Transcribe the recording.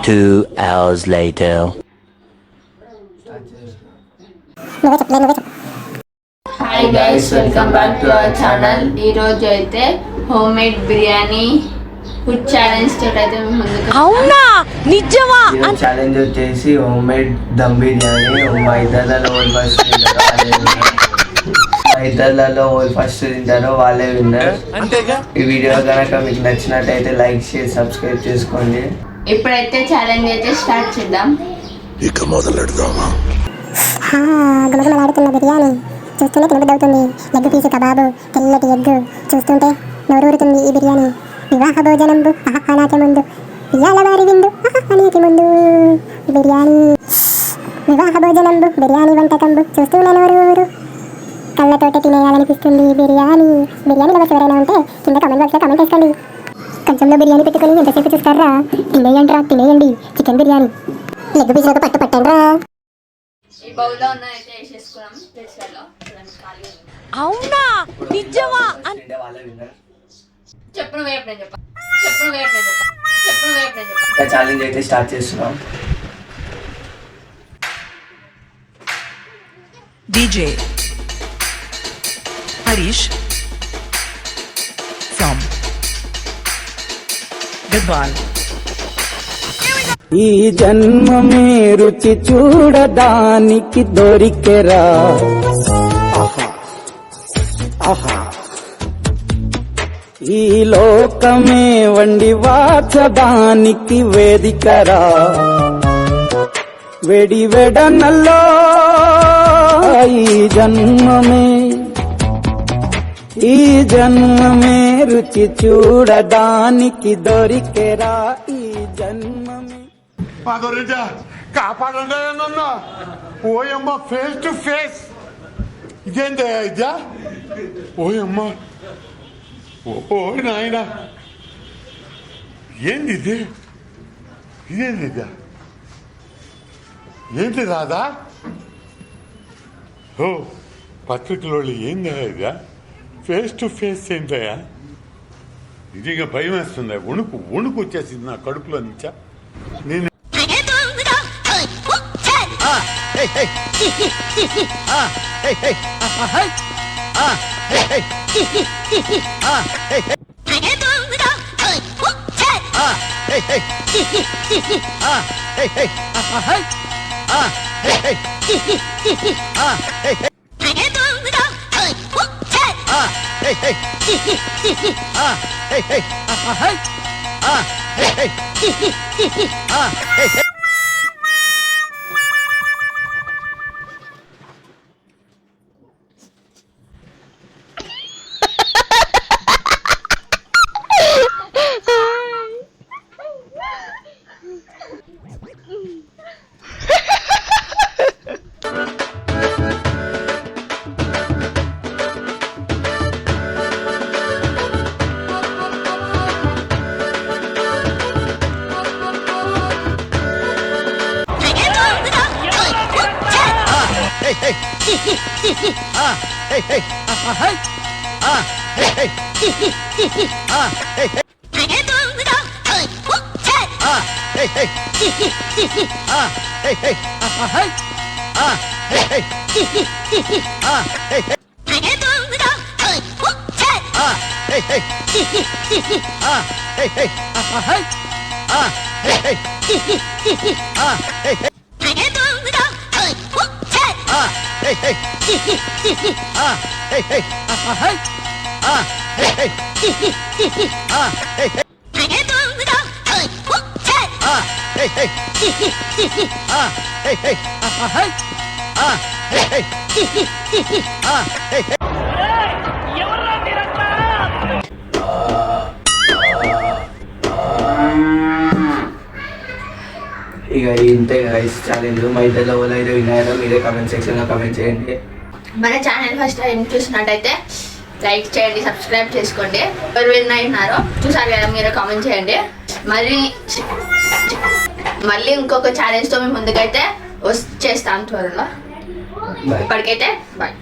2 hours later. Hi guys, welcome back to our channel. ఈరోజు అయితే home made biryani food challenge తోటి అయితే మేము ముందుకు. అవునా, నిజమా? ఛాలెంజ్ వచ్చేసి హోమ్ మేడ్ దమ్ బిర్యానీ. మా ఇద్దర్లలో ఫస్ట్ తింటారో వాళ్ళే విన్నర్. ఈ వీడియో కనుక మీకు నచ్చినట్టయితే లైక్ షేర్ సబ్స్క్రైబ్ చేసుకోండి. ఇప్పుడైతే ఛాలెంజ్ అయితే స్టార్ట్ చేద్దాం. ఇక మొదలెడదామా? గుమగుమలాడుతున్న బిర్యానీ చూస్తూనే తినబుద్దవుతుంది. ఎగ్ పీసు కబాబు, తెల్లటి ఎగ్ చూస్తుంటే నోరూరుతుంది. ఈ బిర్యానీ వివాహ భోజనంబు అనాకి ముందు, ఇయ్యాల వారి విందు అనేకి ముందు. బిర్యానీ వివాహ భోజనంబు, బిర్యానీ వంటకంబు చూస్తూనే నోరూరు, కళ్ళతోటి తినేయాలనిపిస్తుంది. బిర్యానీ లవర్స్ ఎవరైనా ఉంటే కింద కామెంట్ బాక్స్లో కామెంట్ చేసుకోండి. కొంచెంలో బిర్యానీ పెట్టుకొని ఎంతసేపు చూస్తారా? తినేయండి చికెన్ బిర్యానీ. ఎగ్ పీసులకు పట్టు పట్టండ్రా. ఈ బౌల్లో ఉన్న అయితే వేసేసుకున్నాం ప్లేస్లలో. అవునా, నిజమా? చెప్పు వేపు నేను చెప్పా. ఛాలెంజ్ అయితే స్టార్ట్ చేస్తున్నాం. DJ Harish from Gadwal. ఈ జన్మమే రుచి చూడడానికి దొరికెరా. ఈ లోకమే వండి వాచడానికి వేదికరా. వెడి వెడనల్లో ఈ జన్మమే రుచి చూడడానికి దొరికెరా. ఈ జన్మమే మాధురిజా కాపాడండి నన్ను. ఓయమ్మ, ఫేస్ టు ఫేస్. ఇదేంటి ఇదా? ఓయమ్మ, ఓ నాయన, ఏంది ఇది? ఇదేంది ఇదా? ఏంటి రాదా? ఓ పత్రికలో ఏందా ఇదా? ఫేస్ టు ఫేస్ ఏంటయ్యా? ఇది ఇక భయం వేస్తుంది. వణుకు వచ్చేసింది నా కడుపులో నుంచా. నేను ఇక ఇంతే గైస్ ఛాలెంజ్. మా ఇద్దరు ఎవరైతే విన్నారో మీరే కామెంట్ సెక్షన్లో కామెంట్ చేయండి. మన ఛానల్ ఫస్ట్ టైం చూసినట్టయితే లైక్ చేయండి, సబ్స్క్రైబ్ చేసుకోండి. ఎవరు విన్ అయినారో చూసారు కదా, మీరే కామెంట్ చేయండి. మళ్ళీ ఇంకొక ఛాలెంజ్తో మేము ముందుకైతే వచ్చేస్తాం త్వరలో. ఇప్పటికైతే బాయ్.